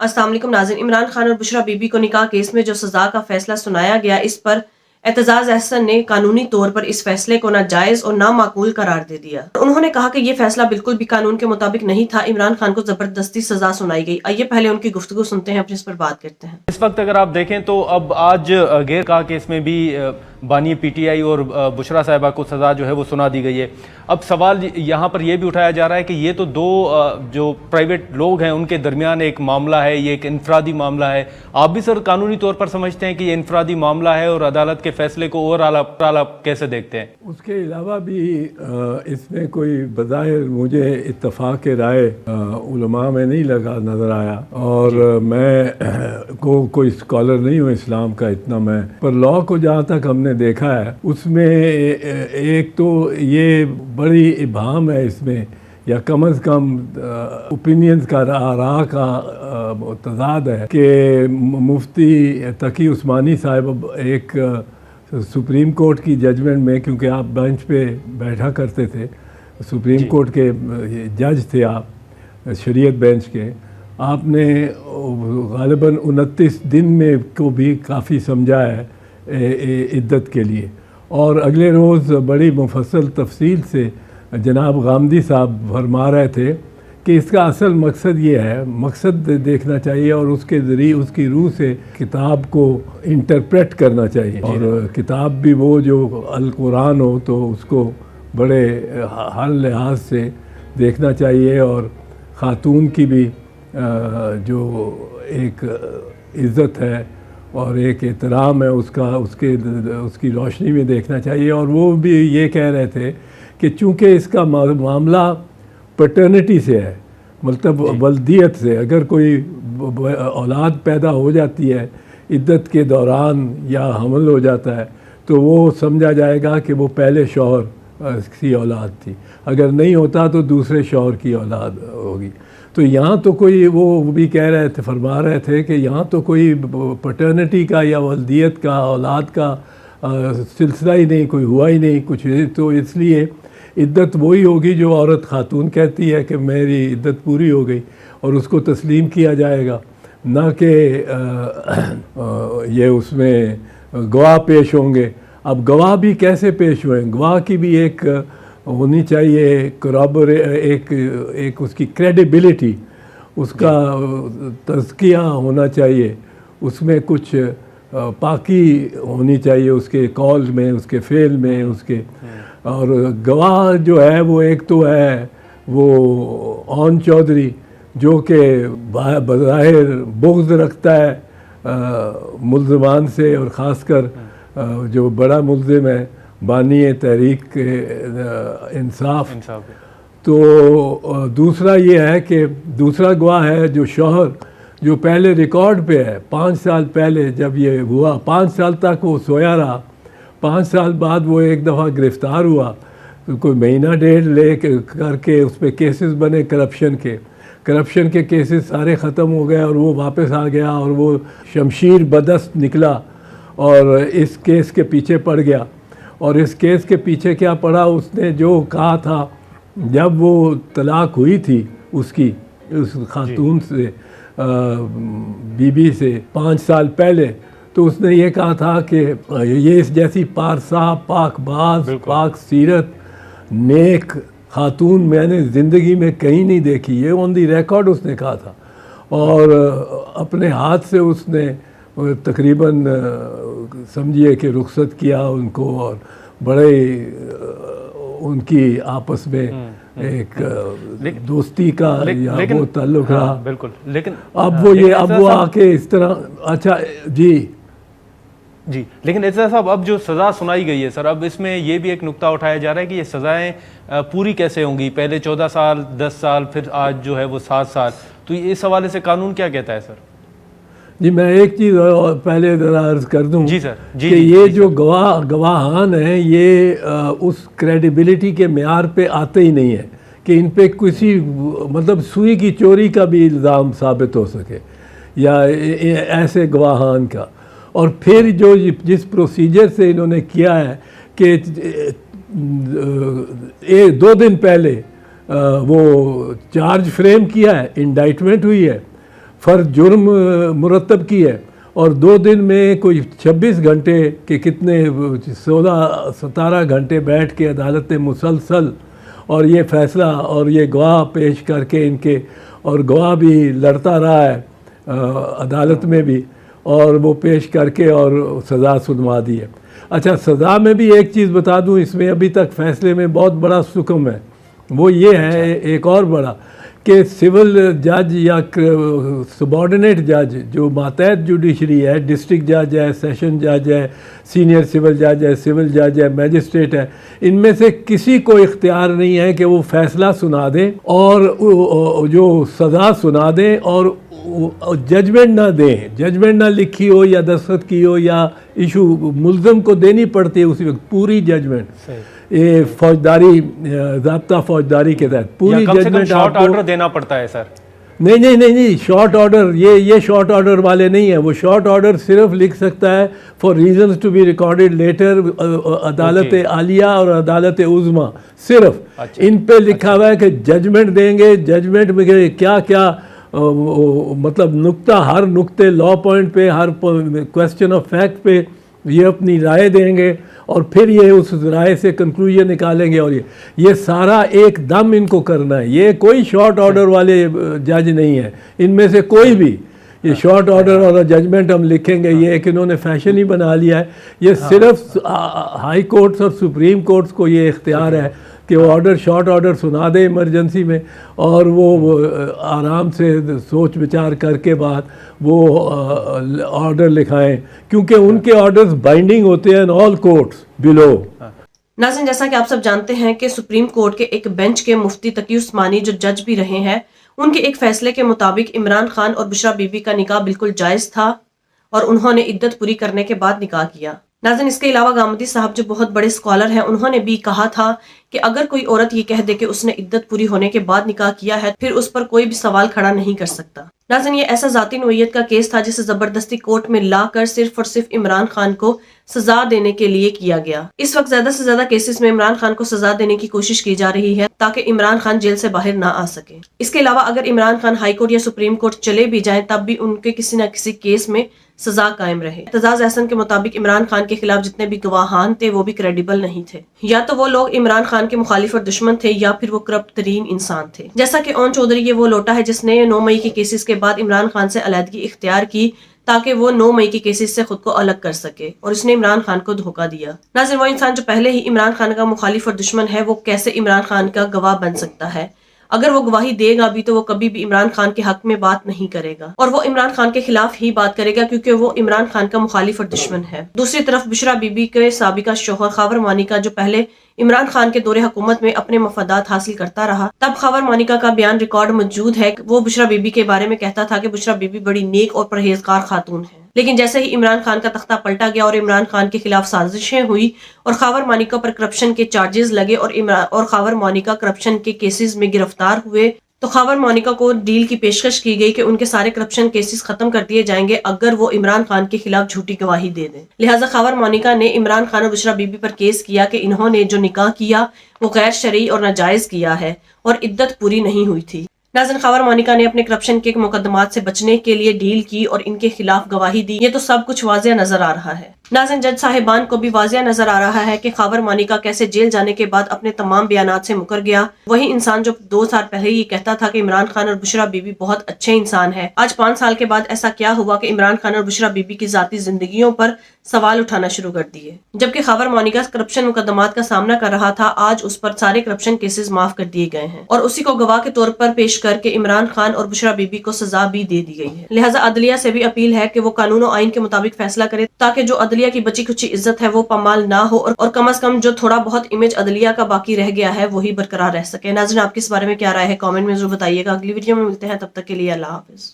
السلام علیکم ناظرین، عمران خان اور بشرا بی بی کو نکاح کیس میں جو سزا کا فیصلہ سنایا گیا، اس پر اعتزاز احسن نے قانونی طور پر اس فیصلے کو ناجائز اور نامعقول قرار دے دیا۔ انہوں نے کہا کہ یہ فیصلہ بالکل بھی قانون کے مطابق نہیں تھا، عمران خان کو زبردستی سزا سنائی گئی۔ آئیے پہلے ان کی گفتگو سنتے ہیں، پھر اس پر بات کرتے ہیں۔ اس وقت اگر آپ دیکھیں تو اب آج غیر نکاح کیس میں بھی بانی پی ٹی آئی اور بشرا صاحبہ کو سزا جو ہے وہ سنا دی گئی ہے۔ اب سوال یہاں پر یہ بھی اٹھایا جا رہا ہے کہ یہ تو دو جو پرائیویٹ لوگ ہیں ان کے درمیان ایک معاملہ ہے، یہ ایک انفرادی معاملہ ہے۔ آپ بھی سر قانونی طور پر سمجھتے ہیں کہ یہ انفرادی معاملہ ہے اور عدالت کے فیصلے کو اوور آل کیسے دیکھتے ہیں؟ اس کے علاوہ بھی اس میں کوئی بظاہر مجھے اتفاق رائے علماء میں نہیں نظر آیا، اور میں کوئی اسکالر نہیں ہوں اسلام کا اتنا، میں پر لاء کو جہاں تک ہم نے دیکھا ہے اس میں ایک تو یہ بڑی ابہام ہے اس میں، یا کم از کم اوپینینز کا آراء کا تضاد ہے کہ مفتی تقی عثمانی صاحب ایک سپریم کورٹ کی ججمنٹ میں، کیونکہ آپ بینچ پہ بیٹھا کرتے تھے، سپریم کورٹ کے جج تھے آپ، شریعت بینچ کے، آپ نے غالباً 29 دن میں کو بھی کافی سمجھا ہے عدت کے لیے، اور اگلے روز بڑی مفصل تفصیل سے جناب غامدی صاحب فرما رہے تھے کہ اس کا اصل مقصد یہ ہے، مقصد دیکھنا چاہیے اور اس کے ذریعے اس کی روح سے کتاب کو انٹرپریٹ کرنا چاہیے، اور کتاب بھی وہ جو القرآن ہو تو اس کو بڑے ہر لحاظ سے دیکھنا چاہیے، اور خاتون کی بھی جو ایک عزت ہے اور ایک احترام ہے اس کی روشنی میں دیکھنا چاہیے۔ اور وہ بھی یہ کہہ رہے تھے کہ چونکہ اس کا معاملہ پیٹرنٹی سے ہے، مطلب ولدیت سے، اگر کوئی اولاد پیدا ہو جاتی ہے عدت کے دوران یا حمل ہو جاتا ہے تو وہ سمجھا جائے گا کہ وہ پہلے شوہر کی اولاد تھی، اگر نہیں ہوتا تو دوسرے شوہر کی اولاد ہوگی۔ تو یہاں تو کوئی وہ بھی کہہ رہے تھے، فرما رہے تھے کہ یہاں تو کوئی پیٹرنٹی کا یا ولدیت کا اولاد کا سلسلہ ہی نہیں، کوئی ہوا ہی نہیں کچھ، تو اس لیے عدت وہی ہوگی جو عورت خاتون کہتی ہے کہ میری عدت پوری ہو گئی، اور اس کو تسلیم کیا جائے گا، نہ کہ یہ اس میں گواہ پیش ہوں گے۔ اب گواہ بھی کیسے پیش ہوئیں؟ گواہ کی بھی ایک ہونی چاہیے، ایک اس کی کریڈیبلٹی، اس کا تزکیہ ہونا چاہیے، اس میں کچھ پاکی ہونی چاہیے اس کے قول میں، اس کے فعل میں، اس کے، اور گواہ جو ہے وہ ایک تو ہے وہ اون چودھری جو کہ بظاہر بغض رکھتا ہے ملزمان سے، اور خاص کر جو بڑا ملزم ہے بانی تحریک انصاف۔ تو دوسرا یہ ہے کہ دوسرا گواہ ہے جو شوہر، جو پہلے ریکارڈ پہ ہے 5 سال پہلے جب یہ ہوا، 5 سال تک وہ سویا رہا، 5 سال بعد وہ ایک دفعہ گرفتار ہوا، کوئی مہینہ ڈیڑھ لے کر کے اس پہ کیسز بنے کرپشن کے کیسز سارے ختم ہو گئے، اور وہ واپس آ گیا، اور وہ شمشیر بدست نکلا اور اس کیس کے پیچھے پڑ گیا۔ اور اس کیس کے پیچھے کیا پڑا، اس نے جو کہا تھا جب وہ طلاق ہوئی تھی اس خاتون سے، بی بی سے 5 سال پہلے، تو اس نے یہ کہا تھا کہ یہ اس جیسی پارسا، پاک باز، پاک سیرت، نیک خاتون میں نے زندگی میں کہیں نہیں دیکھی، یہ آن دی ریکارڈ اس نے کہا تھا، اور اپنے ہاتھ سے اس نے تقریباً سمجھیے کہ رخصت کیا ان کو، اور بڑے ان کی آپس میں ایک دوستی کا یا وہ تعلق رہا۔ بالکل، لیکن اب وہ آ کے اس طرح، اچھا جی لیکن اعتزاز صاحب، اب جو سزا سنائی گئی ہے سر، اب اس میں یہ بھی ایک نقطہ اٹھایا جا رہا ہے کہ یہ سزائیں پوری کیسے ہوں گی؟ پہلے 14 سال، 10 سال، پھر آج جو ہے وہ 7 سال، تو اس حوالے سے قانون کیا کہتا ہے سر؟ جی میں ایک چیز پہلے ذرا عرض کر دوں کہ یہ جو گواہان ہیں یہ اس کریڈیبلٹی کے معیار پہ آتے ہی نہیں ہیں کہ ان پہ کسی مطلب سوئی کی چوری کا بھی الزام ثابت ہو سکے، یا ایسے گواہان کا۔ اور پھر جو جس پروسیجر سے انہوں نے کیا ہے کہ 2 دن پہلے وہ چارج فریم کیا ہے، انڈائٹمنٹ ہوئی ہے، فرد جرم مرتب کی ہے اور 2 دن میں کوئی 26 گھنٹے کے کتنے 16-17 گھنٹے بیٹھ کے عدالت نے مسلسل اور یہ فیصلہ اور یہ گواہ پیش کر کے ان کے اور گواہ بھی لڑتا رہا ہے عدالت میں بھی اور وہ پیش کر کے اور سزا سنوا دی ہے۔ اچھا سزا میں بھی ایک چیز بتا دوں، اس میں ابھی تک فیصلے میں بہت بڑا سکم ہے، وہ یہ ہے ایک اور بڑا کہ سول جج یا سبارڈینیٹ جج جو ماتحت جوڈیشری ہے، ڈسٹرکٹ جج ہے، سیشن جج ہے، سینئر سول جج ہے، سول جج ہے، میجسٹریٹ ہے، ان میں سے کسی کو اختیار نہیں ہے کہ وہ فیصلہ سنا دیں اور جو سزا سنا دیں اور ججمنٹ نہ دیں، ججمنٹ نہ لکھی ہو یا دستخط کی ہو یا ایشو ملزم کو دینی پڑتی ہے اسی وقت پوری ججمنٹ، یہ فوجداری ضابطہ فوجداری کے تحت پوری ججمنٹ شارٹ آرڈر دینا پڑتا ہے سر؟ نہیں شارٹ آرڈر یہ شارٹ آرڈر والے نہیں ہیں، وہ شارٹ آرڈر صرف لکھ سکتا ہے for reasons to be recorded later عدالت عالیہ اور عدالت عظمیٰ، صرف ان پہ لکھا ہوا ہے کہ ججمنٹ دیں گے، ججمنٹ میں کیا کیا مطلب نقطہ ہر نقطے لا پوائنٹ پہ ہر کویسچن آف فیکٹ پہ یہ اپنی رائے دیں گے اور پھر یہ اس رائے سے کنکلوژن نکالیں گے اور یہ سارا ایک دم ان کو کرنا ہے، یہ کوئی شارٹ آرڈر والے جج نہیں ہے ان میں سے کوئی بھی، یہ شارٹ آرڈر اور ججمنٹ ہم لکھیں گے یہ ایک انہوں نے فیشن ہی بنا لیا ہے، یہ صرف ہائی کورٹس اور سپریم کورٹس کو یہ اختیار ہے کہ وہ آرڈر شارٹ آرڈر سنا دے ایمرجنسی میں اور وہ آرام سے سوچ بچار کر کے بعد وہ آرڈر لکھائیں، کیونکہ ان کے آرڈرز بائنڈنگ ہوتے ہیں آل کورٹس بلو۔ ناظرین جیسا کہ آپ سب جانتے ہیں کہ سپریم کورٹ کے ایک بینچ کے مفتی تقی عثمانی جو جج بھی رہے ہیں، ان کے ایک فیصلے کے مطابق عمران خان اور بشرا بی بی کا نکاح بالکل جائز تھا اور انہوں نے عدت پوری کرنے کے بعد نکاح کیا۔ ناظرین اس کے علاوہ گامدی صاحب جو بہت بڑے اسکالر ہیں، انہوں نے بھی کہا تھا کہ اگر کوئی عورت یہ کہہ دے کہ اس نے عدت پوری ہونے کے بعد نکاح کیا ہے پھر اس پر کوئی بھی سوال کھڑا نہیں کر سکتا۔ ناظرین یہ ایسا ذاتی نوعیت کا کیس تھا جسے زبردستی کورٹ میں لا کر صرف اور صرف عمران خان کو سزا دینے کے لیے کیا گیا۔ اس وقت زیادہ سے زیادہ کیسز میں عمران خان کو سزا دینے کی کوشش کی جا رہی ہے تاکہ عمران خان جیل سے باہر نہ آ سکے۔ اس کے علاوہ اگر عمران خان ہائی کورٹ یا سپریم کورٹ چلے بھی جائیں تب بھی ان کے کسی نہ کسی کیس میں سزا قائم رہے۔ اعتزاز احسن کے مطابق عمران خان کے خلاف جتنے بھی گواہان تھے وہ بھی کریڈیبل نہیں تھے، یا تو وہ لوگ عمران خان کے مخالف اور دشمن تھے یا پھر وہ کرپٹ ترین انسان تھے۔ جیسا کہ اون چودھری یہ وہ لوٹا ہے جس نے 9 مئی کے کیسز کے بعد عمران خان سے علیحدگی اختیار کی تاکہ وہ 9 مئی کے کیسز سے خود کو الگ کر سکے، اور اس نے عمران خان کو دھوکہ دیا۔ ناظرین وہ انسان جو پہلے ہی عمران خان کا مخالف اور دشمن ہے وہ کیسے عمران خان کا گواہ بن سکتا ہے؟ اگر وہ گواہی دے گا بھی تو وہ کبھی بھی عمران خان کے حق میں بات نہیں کرے گا، اور وہ عمران خان کے خلاف ہی بات کرے گا کیونکہ وہ عمران خان کا مخالف اور دشمن ہے۔ دوسری طرف بشرا بی بی کے سابقہ شوہر خاور مانیکا جو پہلے عمران خان کے دور حکومت میں اپنے مفادات حاصل کرتا رہا، تب خاور مانیکا کا بیان ریکارڈ موجود ہے، وہ بشرا بی بی کے بارے میں کہتا تھا کہ بشرا بی بی بڑی نیک اور پرہیزگار خاتون ہے۔ لیکن جیسے ہی عمران خان کا تختہ پلٹا گیا اور عمران خان کے خلاف سازشیں ہوئی اور خاور مانیکا پر کرپشن کے چارجز لگے اور خاور مانیکا کرپشن کے کیسز میں گرفتار ہوئے تو خاور مانیکا کو ڈیل کی پیشکش کی گئی کہ ان کے سارے کرپشن کیسز ختم کر دیے جائیں گے اگر وہ عمران خان کے خلاف جھوٹی گواہی دے دیں۔ لہٰذا خاور مانیکا نے عمران خان اور بشرا بی بی پر کیس کیا کہ انہوں نے جو نکاح کیا وہ غیر شرعی اور ناجائز کیا ہے اور عدت پوری نہیں ہوئی تھی۔ ناظرین خاور مانیکا نے اپنے کرپشن کے مقدمات سے بچنے کے لیے ڈیل کی اور ان کے خلاف گواہی دی، یہ تو سب کچھ واضح نظر آ رہا ہے۔ ناظرین جج صاحبان کو بھی واضح نظر آ رہا ہے کہ خاور مانیکا کیسے جیل جانے کے بعد اپنے تمام بیانات سے مکر گیا، وہی انسان جو 2 سال پہلے یہ کہتا تھا کہ عمران خان اور بشرا بی بی بہت اچھے انسان ہیں، آج 5 سال کے بعد ایسا کیا ہوا کہ عمران خان اور بشرا بی بی کی ذاتی زندگیوں پر سوال اٹھانا شروع کر دیے۔ جبکہ خاور مانیکا کرپشن مقدمات کا سامنا کر رہا تھا، آج اس پر سارے کرپشن کیسز معاف کر دیے گئے ہیں اور اسی کو گواہ کے طور پر پیش کر کے عمران خان اور بشرا بی بی کو سزا بھی دے دی گئی ہے۔ لہٰذا عدلیہ سے بھی اپیل ہے کہ وہ قانون و آئین کے مطابق فیصلہ کرے تاکہ جو عدلیہ کی بچی کچی عزت ہے وہ پامال نہ ہو اور کم از کم جو تھوڑا بہت امیج عدلیہ کا باقی رہ گیا ہے وہی برقرار رہ سکے۔ ناظرین آپ کی اس بارے میں کیا رائے ہے کامنٹ میں ضرور بتائیے گا۔ اگلی ویڈیو میں ملتے ہیں، تب تک کے لیے اللہ حافظ۔